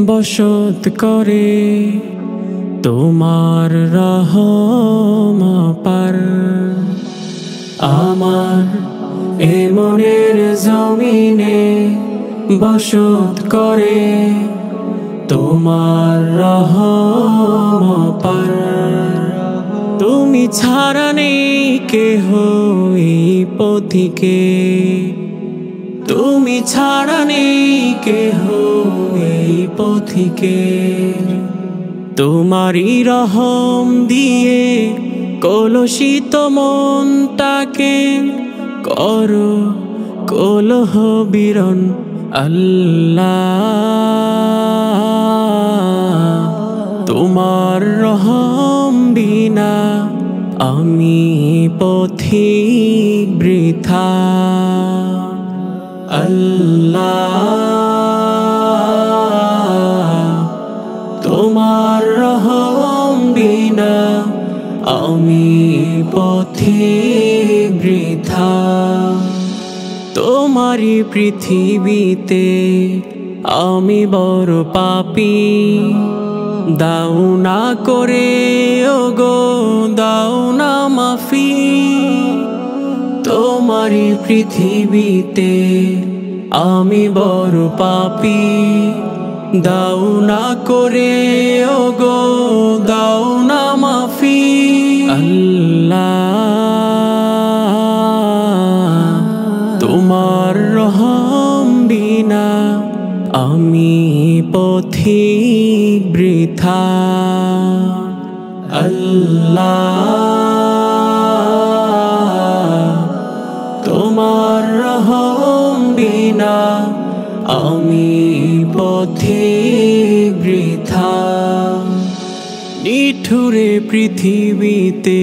বসত করে তোমার রহম পার। আমার এ মনের জমিনে বসত করে তোমার রহম পার। তুমি ছাড়া নেই কেহ এই পথিকে, তুমি ছাড়া নেই কেহ এই পথিকে। তোমারই রহম দিয়ে কলুষিত মনটাকে করো কলহ বিরন আল্লাহ। তোমার রহম বিনা আমি পথিক বৃথা। আল্লাহ তোমার রহম বিনা আমি পথিক বৃথা। তোমারই পৃথিবীতে আমি বড় পাপী, দাও না করে ওগো দাও না মাফি। তোমারই পৃথিবীতে আমি বড় পাপী, দাও না করে ওগো দাও না মাফি। আল্লাহ তোমার রহম বিনা আমি পথিক বৃথা। আল্লাহ তোমার রহম বিনা আমি পথিক বৃথা। নিঠুরে পৃথিবীতে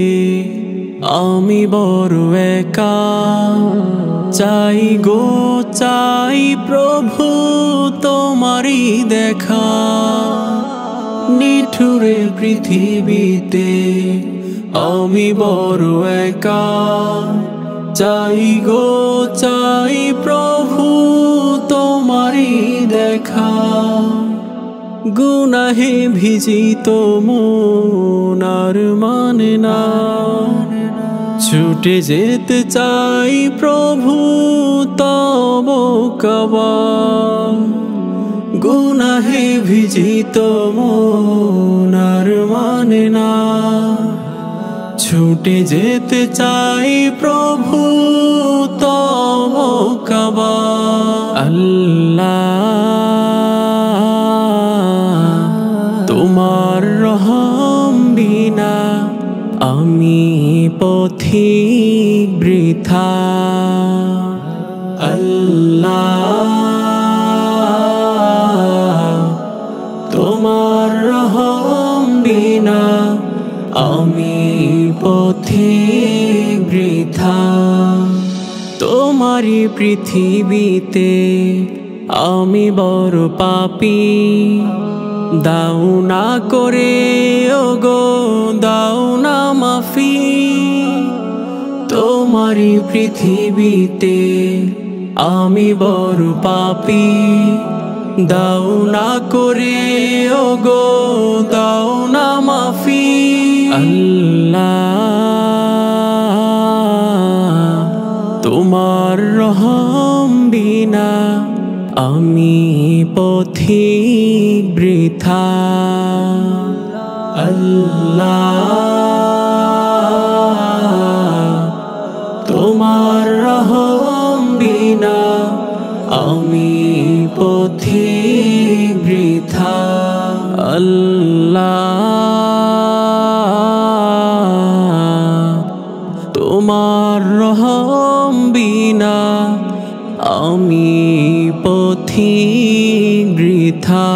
আমি বড় একা, চাই গো চাই প্রভু তোমারই দেখা। নিঠুরে পৃথিবীতে আমি বড় একা, চাই গো চাই প্রভু তোমারই দেখা। গুনাহে ভিজিত মন আর মানে না, ছুটে যেতে চাই প্রভু তব কাবা। গুনাহে ভিজিত মন আর মানে না, ছুটে যেতে চাই প্রভু তব কাবা। আল্লাহ তোমার রহম বিনা আমি পথিক বৃথা। আল্লাহ তোমার রহম বিনা আমি পথিক বৃথা। তোমারই পৃথিবীতে আমি বড় পাপী, দাও না করে ওগো দাও না মাফি। তোমারই পৃথিবীতে আমি বড় পাপী, দাও না করে ওগো দাও না মাফি। আল্লাহ তোমার রহম বিনা আমি পথিক বৃথা। আল্লাহ তোমার রহম বিনা আমি পথিক বৃথা। আল্লাহ তোমার রহম বিনা আমি পথিক বৃথা।